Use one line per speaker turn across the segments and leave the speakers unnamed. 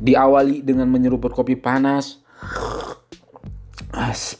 Diawali dengan menyeruput kopi panas.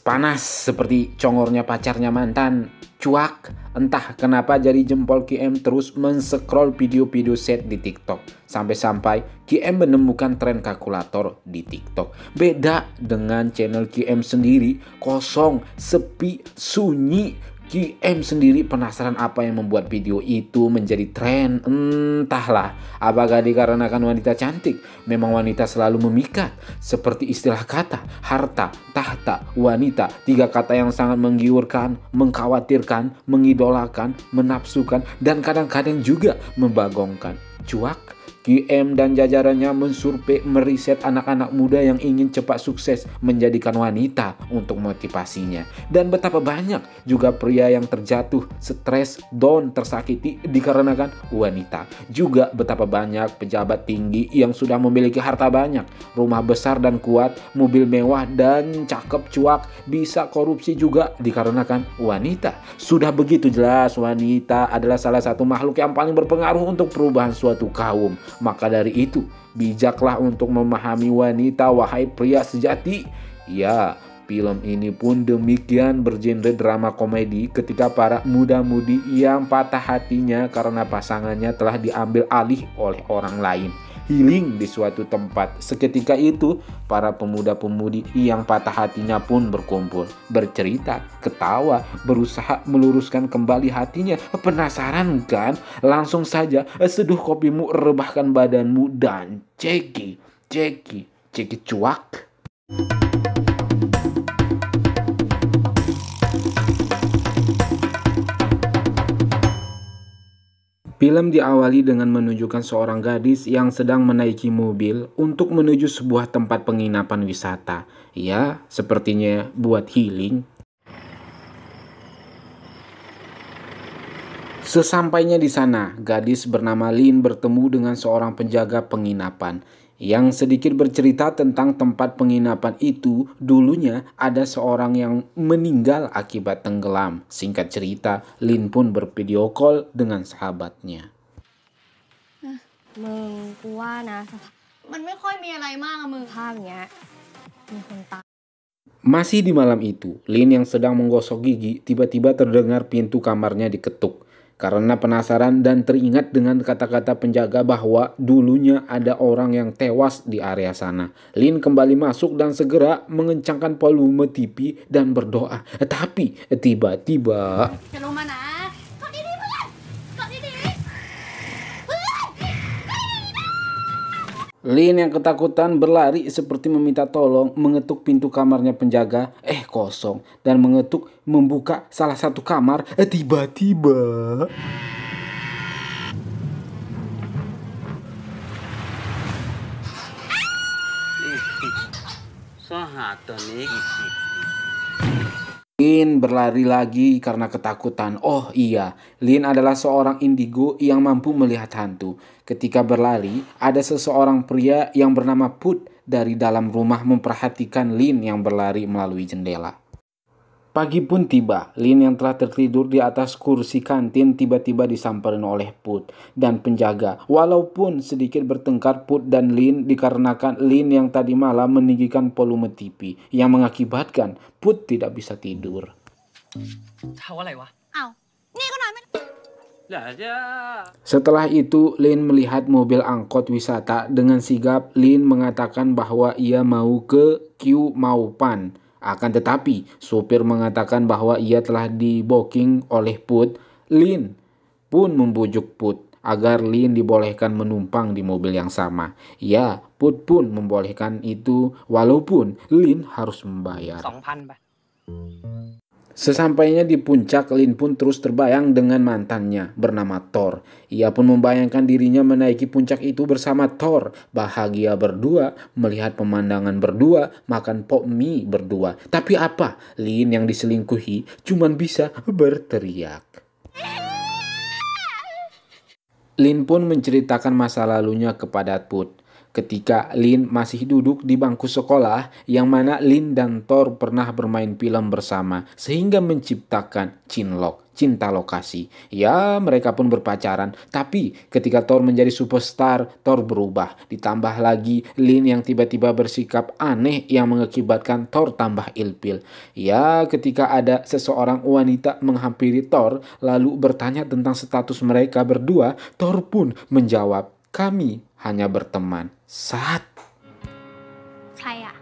Panas seperti congornya pacarnya mantan. Cuak, entah kenapa jari jempol QM terus men-scroll video-video set di TikTok. Sampai-sampai QM menemukan tren kalkulator di TikTok. Beda dengan channel QM sendiri, kosong, sepi, sunyi. QM sendiri penasaran apa yang membuat video itu menjadi tren. Entahlah, apakah dikarenakan wanita cantik? Memang wanita selalu memikat. Seperti istilah kata, harta, tahta, wanita. 3 kata yang sangat menggiurkan, mengkhawatirkan, mengidolakan, menafsukan, dan kadang-kadang juga membagongkan. Cuak. QM dan jajarannya mensurvei meriset anak-anak muda yang ingin cepat sukses menjadikan wanita untuk motivasinya. Dan betapa banyak juga pria yang terjatuh, stres, down, tersakiti dikarenakan wanita. Juga betapa banyak pejabat tinggi yang sudah memiliki harta banyak, rumah besar dan kuat, mobil mewah dan cakep cuak, bisa korupsi juga dikarenakan wanita. Sudah begitu jelas wanita adalah salah satu makhluk yang paling berpengaruh untuk perubahan suatu kaum. Maka dari itu, bijaklah untuk memahami wanita, wahai pria sejati. Ya, film ini pun demikian bergenre drama komedi ketika para muda-mudi yang patah hatinya karena pasangannya telah diambil alih oleh orang lain. Healing di suatu tempat. Seketika itu, para pemuda-pemudi yang patah hatinya pun berkumpul, bercerita, ketawa, berusaha meluruskan kembali hatinya. Penasaran kan? Langsung saja seduh kopimu, rebahkan badanmu, dan ceki cuak. Film diawali dengan menunjukkan seorang gadis yang sedang menaiki mobil untuk menuju sebuah tempat penginapan wisata. Ya, sepertinya buat healing. Sesampainya di sana, gadis bernama Lin bertemu dengan seorang penjaga penginapan yang sedikit bercerita tentang tempat penginapan itu. Dulunya ada seorang yang meninggal akibat tenggelam. Singkat cerita, Lin pun bervideo call dengan sahabatnya.
มึงกูว่านะมันไม่ค่อยมีอะไรมากอะมึงภาพอย่างเงี้ยมีคนตาย
Masih di malam itu, Lin yang sedang menggosok gigi tiba-tiba terdengar pintu kamarnya diketuk. Karena penasaran dan teringat dengan kata-kata penjaga bahwa dulunya ada orang yang tewas di area sana, Lin kembali masuk dan segera mengencangkan volume TV dan berdoa. Tapi tiba-tiba Lin yang ketakutan berlari seperti meminta tolong, mengetuk pintu kamarnya penjaga, kosong, dan mengetuk membuka salah satu kamar, tiba-tiba Lin berlari lagi karena ketakutan. Oh iya, Lin adalah seorang indigo yang mampu melihat hantu. Ketika berlari, ada seseorang pria yang bernama Put dari dalam rumah memperhatikan Lin yang berlari melalui jendela. Pagi pun tiba, Lin yang telah tertidur di atas kursi kantin tiba-tiba disamperin oleh Put dan penjaga. Walaupun sedikit bertengkar Put dan Lin dikarenakan Lin yang tadi malam meninggikan volume TV yang mengakibatkan Put tidak bisa tidur. Setelah itu, Lin melihat mobil angkot wisata. Dengan sigap, Lin mengatakan bahwa ia mau ke Q Maupan. Akan tetapi, supir mengatakan bahwa ia telah di-booking oleh Put. Lin pun membujuk Put agar Lin dibolehkan menumpang di mobil yang sama. Ya, Put pun membolehkan itu walaupun Lin harus membayar.
2,000 Pak.
Sesampainya di puncak, Lin pun terus terbayang dengan mantannya bernama Thor. Ia pun membayangkan dirinya menaiki puncak itu bersama Thor, bahagia berdua, melihat pemandangan berdua, makan pop mie berdua. Tapi apa? Lin yang diselingkuhi cuman bisa berteriak. Lin pun menceritakan masa lalunya kepada Put. ketika Lin masih duduk di bangku sekolah, yang mana Lin dan Thor pernah bermain film bersama sehingga menciptakan Chinlock, cinta lokasi. Ya, mereka pun berpacaran, tapi ketika Thor menjadi superstar, Thor berubah. Ditambah lagi Lin yang tiba-tiba bersikap aneh yang mengakibatkan Thor tambah ilfil. Ya, ketika ada seseorang wanita menghampiri Thor lalu bertanya tentang status mereka berdua, Thor pun menjawab, "Kami hanya berteman." Saat
ใครอะ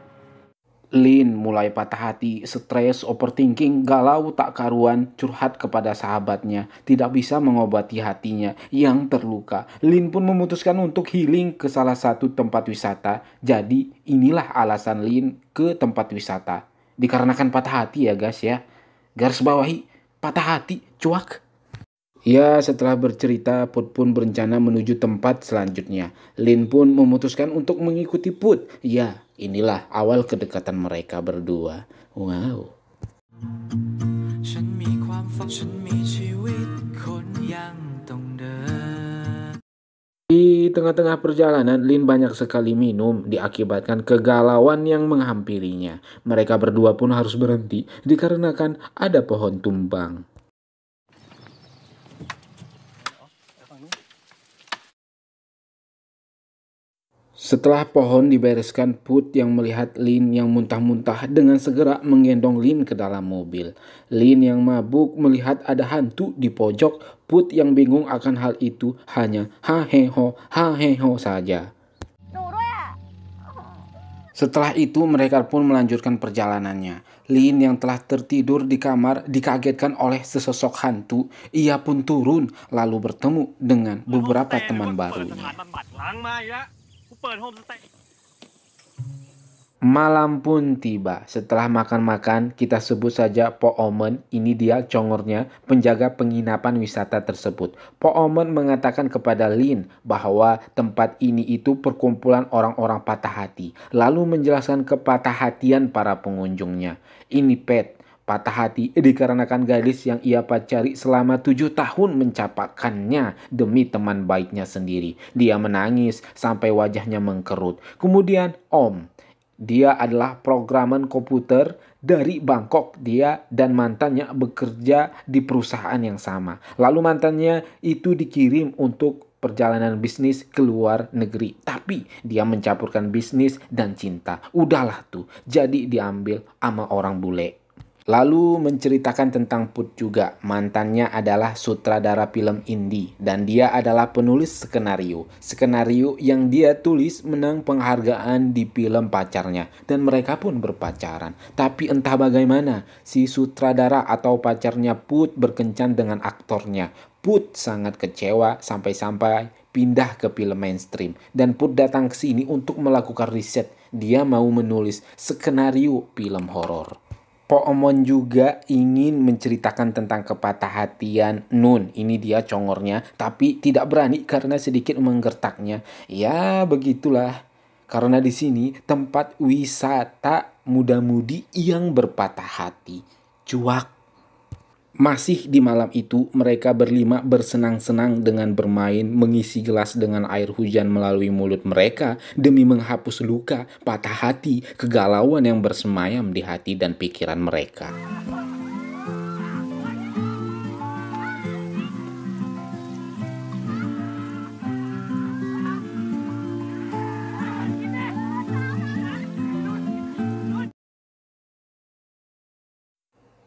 Lin mulai patah hati, stres, overthinking, galau tak karuan, curhat kepada sahabatnya, tidak bisa mengobati hatinya yang terluka. Lin pun memutuskan untuk healing ke salah satu tempat wisata. Jadi inilah alasan Lin ke tempat wisata. Dikarenakan patah hati ya guys ya. Garis bawahi, patah hati, cuak. Ya, setelah bercerita, Put pun berencana menuju tempat selanjutnya. Lin pun memutuskan untuk mengikuti Put. Ya, inilah awal kedekatan mereka berdua. Wow.
ฉันมีความฝันฉันมีชีวิตคนยังต้องเดิน
Di tengah-tengah perjalanan, Lin banyak sekali minum diakibatkan kegalauan yang menghampirinya. Mereka berdua pun harus berhenti dikarenakan ada pohon tumbang. Setelah pohon dibereskan, Put yang melihat Lin yang muntah-muntah dengan segera menggendong Lin ke dalam mobil. Lin yang mabuk melihat ada hantu di pojok. Put yang bingung akan hal itu hanya ha-he-ho saja.
หนูด้วยอะ
Setelah itu mereka pun melanjutkan perjalanannya. Lin yang telah tertidur di kamar dikagetkan oleh sesosok hantu. Ia pun turun lalu bertemu dengan beberapa teman barunya. Malam pun tiba. Setelah makan-makan, kita sebut saja Po Omen, ini dia congornya, penjaga penginapan wisata tersebut. Po Omen mengatakan kepada Lin bahwa tempat ini itu perkumpulan orang-orang patah hati, lalu menjelaskan kepatah-hatian para pengunjungnya. Ini Pet, patah hati dikarenakan gadis yang ia pacari selama 7 tahun mencapakannya demi teman baiknya sendiri. Dia menangis sampai wajahnya mengkerut. Kemudian Om, dia adalah programan komputer dari Bangkok. Dia dan mantannya bekerja di perusahaan yang sama. Lalu mantannya itu dikirim untuk perjalanan bisnis ke luar negeri. Tapi dia mencampurkan bisnis dan cinta. Udahlah tuh, jadi diambil sama orang bule. Lalu menceritakan tentang Put juga. Mantannya adalah sutradara film indie dan dia adalah penulis skenario. Skenario yang dia tulis menang penghargaan di film pacarnya dan mereka pun berpacaran. Tapi entah bagaimana si sutradara atau pacarnya Put berkencan dengan aktornya. Put sangat kecewa sampai-sampai pindah ke film mainstream dan Put datang ke sini untuk melakukan riset. Dia mau menulis skenario film horor. Po Omon juga ingin menceritakan tentang kepatah hatian Nun. Ini dia congornya, tapi tidak berani karena sedikit menggertaknya. Ya, begitulah. Karena di sini tempat wisata muda-mudi yang berpatah hati. Cuak. Masih di malam itu, mereka berlima bersenang-senang dengan bermain mengisi gelas dengan air hujan melalui mulut mereka demi menghapus luka, patah hati, kegalauan yang bersemayam di hati dan pikiran mereka.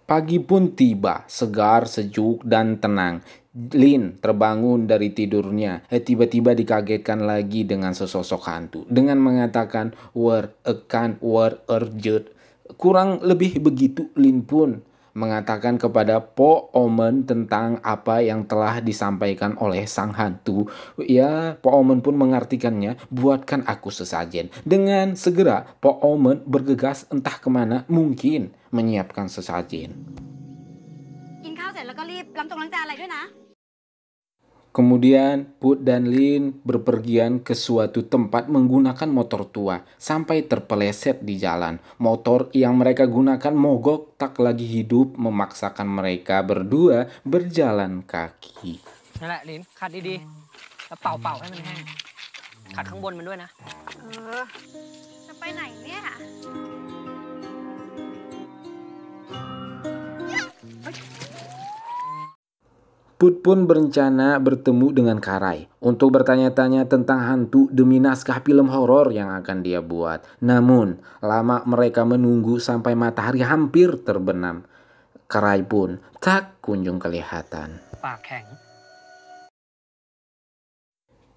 Pagi pun tiba, segar, sejuk, dan tenang. Lin terbangun dari tidurnya. Tiba-tiba dikagetkan lagi dengan sesosok hantu. Dengan mengatakan, "Where akan where urgent." Kurang lebih begitu Lin pun mengatakan kepada Po Omen tentang apa yang telah disampaikan oleh sang hantu. Ya, Po Omen pun mengartikannya, buatkan aku sesajen. Dengan segera, Po Omen bergegas entah kemana, mungkin menyiapkan sesajen.
กินข้าวเสร็จแล้วก็รีบล้างจานอะไรด้วยนะ
Kemudian Put dan Lin berpergian ke suatu tempat menggunakan motor tua sampai terpeleset di jalan. Motor yang mereka gunakan mogok tak lagi hidup memaksakan mereka berdua berjalan kaki.
นั่นแหละลิ้นขัดดีๆแล้วเป่าให้มันแห้ง
ขัดข้างบนมันด้วยนะ
จะไปไหนเนี่ย
Put pun berencana bertemu dengan Karai untuk bertanya-tanya tentang hantu demi naskah film horor yang akan dia buat. Namun, lama mereka menunggu sampai matahari hampir terbenam. Karai pun tak kunjung kelihatan.
ปากแข็ง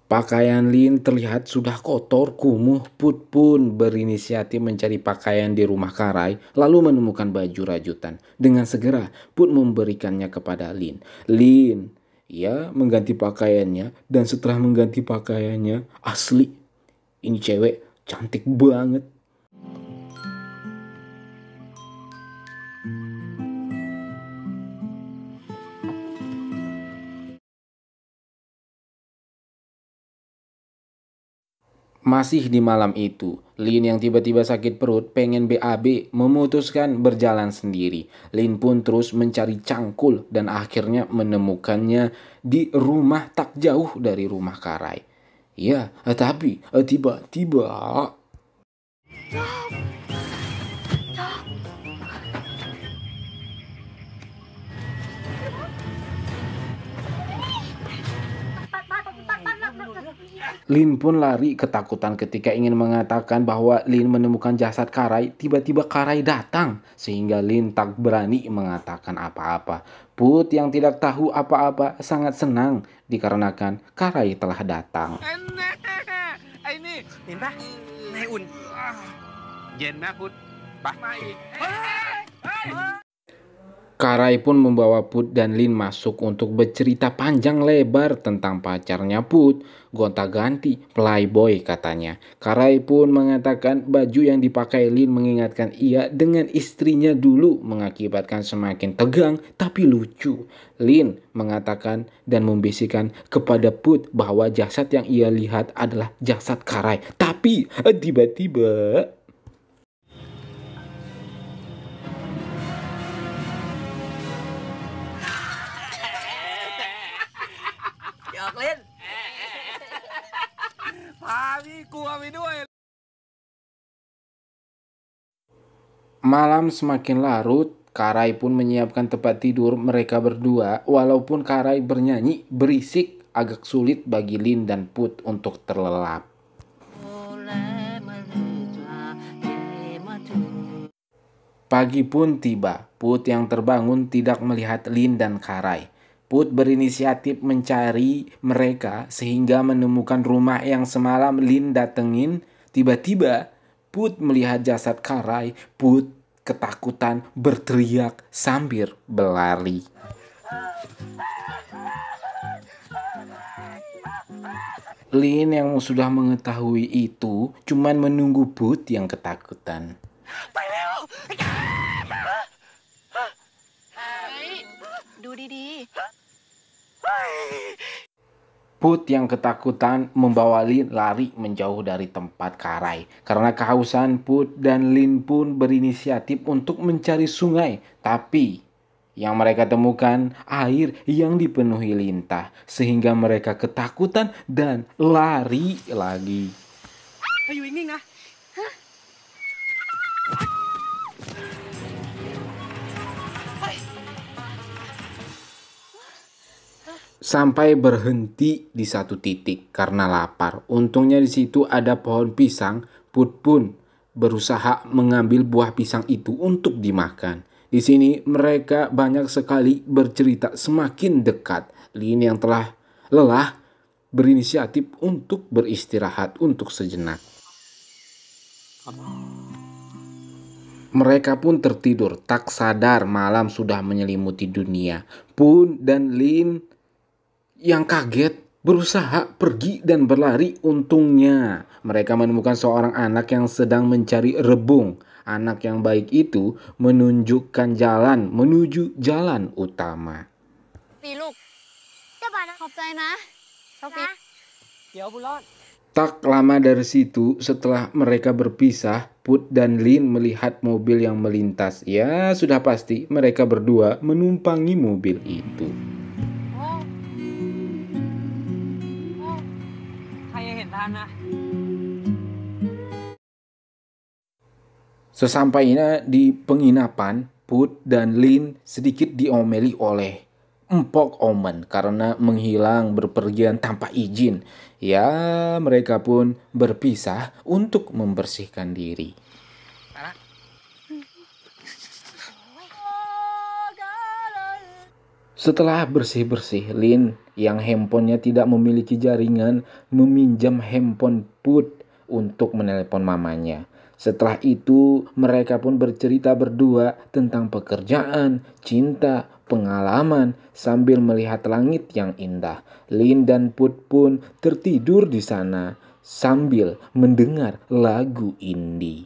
Pakaian Lin terlihat sudah kotor, kumuh. Put pun berinisiatif mencari pakaian di rumah Karai, lalu menemukan baju rajutan. Dengan segera, Put memberikannya kepada Lin. Lin, ia mengganti pakaiannya, dan setelah mengganti pakaiannya, asli, ini cewek cantik banget. Masih di malam itu, Lin yang tiba-tiba sakit perut pengen BAB memutuskan berjalan sendiri. Lin pun terus mencari cangkul dan akhirnya menemukannya di rumah tak jauh dari rumah Karai. Ya, tapi tiba-tiba Lin pun lari ketakutan ketika ingin mengatakan bahwa Lin menemukan jasad Karai. Tiba-tiba Karai datang sehingga Lin tak berani mengatakan apa-apa. Put yang tidak tahu apa-apa sangat senang dikarenakan Karai telah datang.
ไอ้นี่
เห็นปะนายอุ่น
เย็นนะพุทธไปมาอีก
Karai pun membawa Put dan Lin masuk untuk bercerita panjang lebar tentang pacarnya Put. Gonta-ganti playboy katanya. Karai pun mengatakan baju yang dipakai Lin mengingatkan ia dengan istrinya dulu, mengakibatkan semakin tegang tapi lucu. Lin mengatakan dan membisikkan kepada Put bahwa jasad yang ia lihat adalah jasad Karai. Tapi tiba-tiba malam semakin larut. Karai pun menyiapkan tempat tidur mereka berdua. Walaupun Karai bernyanyi berisik, agak sulit bagi Lin dan Put untuk terlelap. Pagi pun tiba. Put yang terbangun tidak melihat Lin dan Karai. Put berinisiatif mencari mereka sehingga menemukan rumah yang semalam Lin datengin. Tiba-tiba Put melihat jasad Karai. Put ketakutan berteriak sambil berlari. Lin yang sudah mengetahui itu cuman menunggu Put yang ketakutan.
ดูดี
Put yang ketakutan membawa Lin lari menjauh dari tempat Karai. Karena kehausan, Put dan Lin pun berinisiatif untuk mencari sungai. Tapi yang mereka temukan air yang dipenuhi lintah. Sehingga mereka ketakutan dan lari lagi.
ให้อยู่นิ่งๆนะ
Sampai berhenti di satu titik karena lapar. Untungnya di situ ada pohon pisang. Put pun berusaha mengambil buah pisang itu untuk dimakan. Di sini mereka banyak sekali bercerita semakin dekat. Lin yang telah lelah berinisiatif untuk beristirahat untuk sejenak. Mereka pun tertidur, tak sadar malam sudah menyelimuti dunia. Pun dan Lin yang kaget berusaha pergi dan berlari. Untungnya mereka menemukan seorang anak yang sedang mencari rebung. Anak yang baik itu menunjukkan jalan menuju jalan utama.
ๆปีลูกเจ้าบ่าวนะขอบใจนะโชคดี
เดี๋ยวบุญรอด
Tak lama dari situ, setelah mereka berpisah, Put dan Lin melihat mobil yang melintas. Ya, sudah pasti mereka berdua menumpangi mobil itu.
ใครยังเห็นทันนะ
Sesampainya di penginapan, Put dan Lin sedikit diomeli oleh Empok Omen karena menghilang berpergian tanpa izin. Ya, mereka pun berpisah untuk membersihkan diri. Setelah bersih-bersih, Lin yang handphonenya tidak memiliki jaringan meminjam handphone Put untuk menelepon mamanya. Setelah itu, mereka pun bercerita berdua tentang pekerjaan, cinta, pengalaman sambil melihat langit yang indah. Lin dan Put pun tertidur di sana sambil mendengar lagu indie.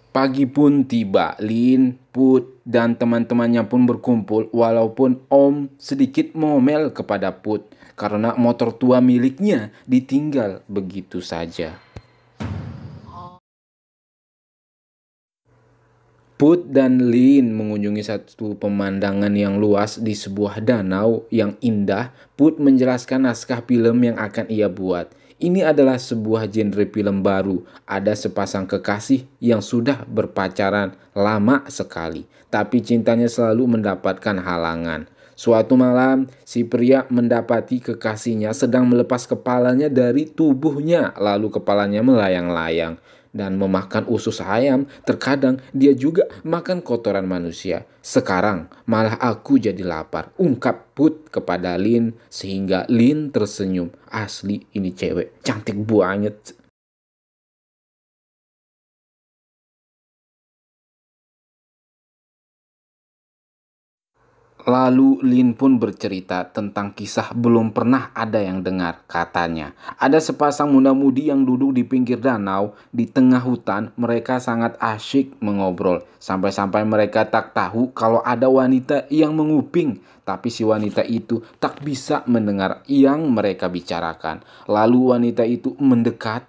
Pagi pun tiba, Lin, Put, dan teman-temannya pun berkumpul walaupun Om sedikit ngomel kepada Put karena motor tua miliknya ditinggal begitu saja. Put dan Lin mengunjungi satu pemandangan yang luas di sebuah danau yang indah. Put menjelaskan naskah film yang akan ia buat. Ini adalah sebuah genre film baru. Ada sepasang kekasih yang sudah berpacaran lama sekali, tapi cintanya selalu mendapatkan halangan. Suatu malam, si pria mendapati kekasihnya sedang melepas kepalanya dari tubuhnya, lalu kepalanya melayang-layang dan memakan usus ayam. Terkadang dia juga makan kotoran manusia. Sekarang malah aku jadi lapar, ungkap Put kepada Lin, sehingga Lin tersenyum. Asli ini cewek cantik banget. Lalu Lin pun bercerita tentang kisah belum pernah ada yang dengar. Katanya, ada sepasang muda-mudi yang duduk di pinggir danau. Di tengah hutan, mereka sangat asyik mengobrol. Sampai-sampai mereka tak tahu kalau ada wanita yang menguping. Tapi si wanita itu tak bisa mendengar yang mereka bicarakan. Lalu wanita itu mendekat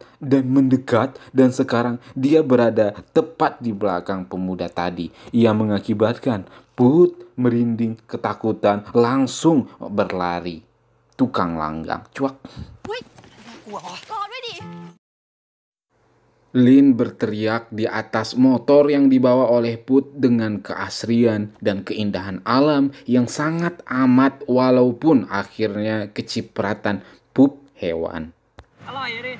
dan sekarang dia berada tepat di belakang pemuda tadi. Ia mengakibatkan Put merinding ketakutan langsung berlari. Tukang langgang, cuak.
กอดด้วยดิ
Lin berteriak di atas motor yang dibawa oleh Put dengan keasrian dan keindahan alam yang sangat amat walaupun akhirnya kecipratan pup hewan.
อร่อยอะดิ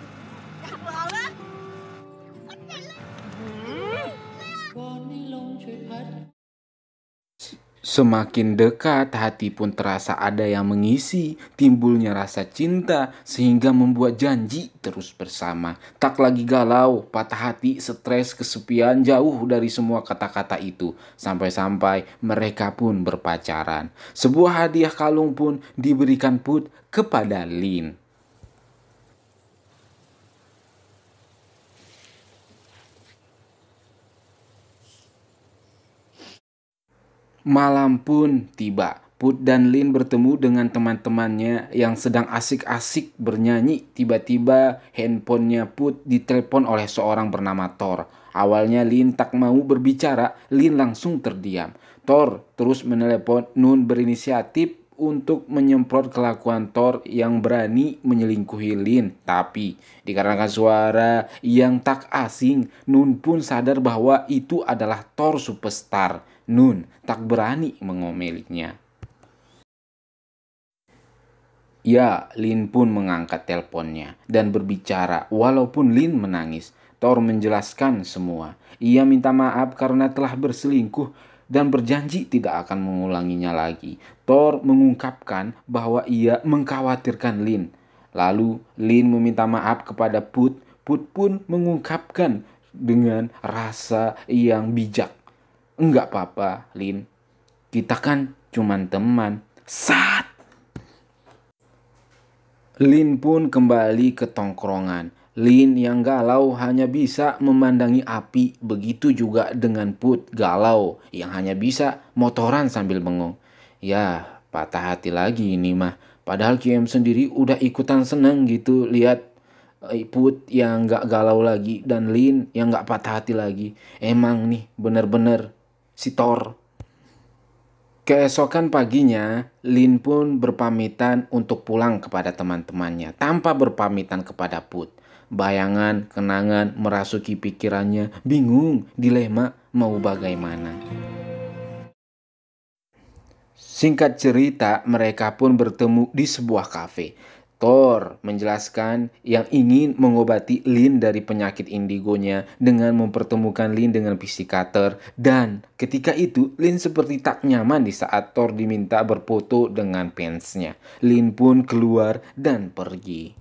อยากลองนะ
Semakin dekat, hati pun terasa ada yang mengisi, timbulnya rasa cinta sehingga membuat janji terus bersama. Tak lagi galau, patah hati, stres, kesepian, jauh dari semua kata-kata itu. Sampai-sampai mereka pun berpacaran. Sebuah hadiah kalung pun diberikan Put kepada Lin. Malam pun tiba. Put dan Lin bertemu dengan teman-temannya yang sedang asik-asik bernyanyi. Tiba-tiba handphonenya Put ditelepon oleh seorang bernama Thor. Awalnya Lin tak mau berbicara, Lin langsung terdiam. Thor terus menelepon Nun berinisiatif untuk menyemprot kelakuan Thor yang berani menyelingkuhi Lin. Tapi dikarenakan suara yang tak asing, Nun pun sadar bahwa itu adalah Thor superstar. Nun tak berani mengomelinya. Ya, Lin pun mengangkat teleponnya dan berbicara walaupun Lin menangis. Thor menjelaskan semua. Ia minta maaf karena telah berselingkuh dan berjanji tidak akan mengulanginya lagi. Thor mengungkapkan bahwa ia mengkhawatirkan Lin. Lalu Lin meminta maaf kepada Put. Put pun mengungkapkan dengan rasa yang bijak. Enggak apa-apa, Lin. Kita kan cuman teman. Sat! Lin pun kembali ke tongkrongan. Lin yang galau hanya bisa memandangi api. Begitu juga dengan Put galau yang hanya bisa motoran sambil bengong. Ya, patah hati lagi ini mah. Padahal QM sendiri udah ikutan seneng gitu lihat Put yang gak galau lagi dan Lin yang gak patah hati lagi. Emang nih bener-bener si Thor. Keesokan paginya, Lin pun berpamitan untuk pulang kepada teman-temannya tanpa berpamitan kepada Put. Bayangan, kenangan merasuki pikirannya, bingung, dilema mau bagaimana. Singkat cerita, mereka pun bertemu di sebuah kafe. Thor menjelaskan yang ingin mengobati Lin dari penyakit indigonya dengan mempertemukan Lin dengan psikater, dan ketika itu Lin seperti tak nyaman di saat Thor diminta berfoto dengan fansnya. Lin pun keluar dan pergi.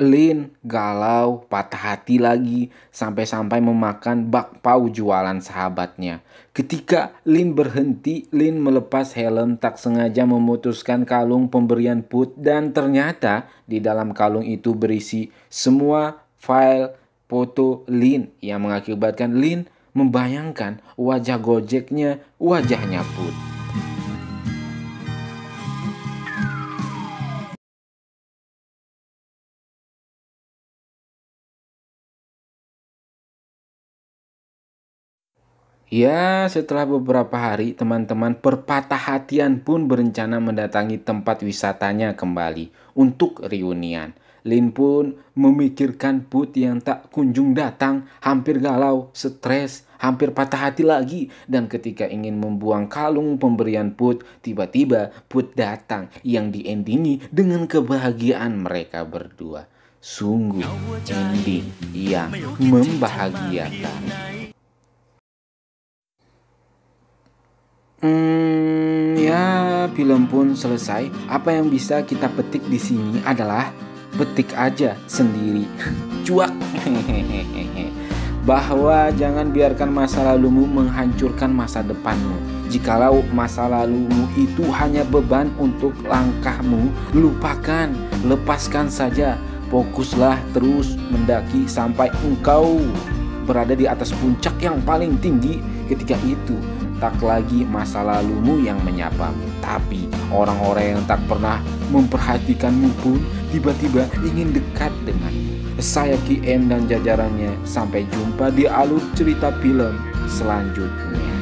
Lin galau, patah hati lagi, sampai-sampai memakan bakpao jualan sahabatnya. Ketika Lin berhenti, Lin melepas helm, tak sengaja memutuskan kalung pemberian Put, dan ternyata di dalam kalung itu berisi semua file foto Lin yang mengakibatkan Lin membayangkan wajah Gojeknya, wajahnya Put. Ya, setelah beberapa hari, teman-teman berpatah hatian pun berencana mendatangi tempat wisatanya kembali untuk reunian. Lin pun memikirkan Put yang tak kunjung datang, hampir galau, stres, hampir patah hati lagi. Dan ketika ingin membuang kalung pemberian Put, tiba-tiba Put datang yang diendingi dengan kebahagiaan mereka berdua. Sungguh ending yang membahagiakan. Ya, film pun selesai. Apa yang bisa kita petik di sini adalah petik aja sendiri. Cuak. Bahwa jangan biarkan masa lalumu menghancurkan masa depanmu. Jikalau masa lalumu itu hanya beban untuk langkahmu, lupakan, lepaskan saja. Fokuslah terus mendaki sampai engkau berada di atas puncak yang paling tinggi. Ketika itu tak lagi masa lalumu yang menyapamu, tapi orang-orang yang tak pernah memperhatikanmu pun tiba-tiba ingin dekat denganmu. Saya Ki M dan jajarannya, sampai jumpa di alur cerita film selanjutnya.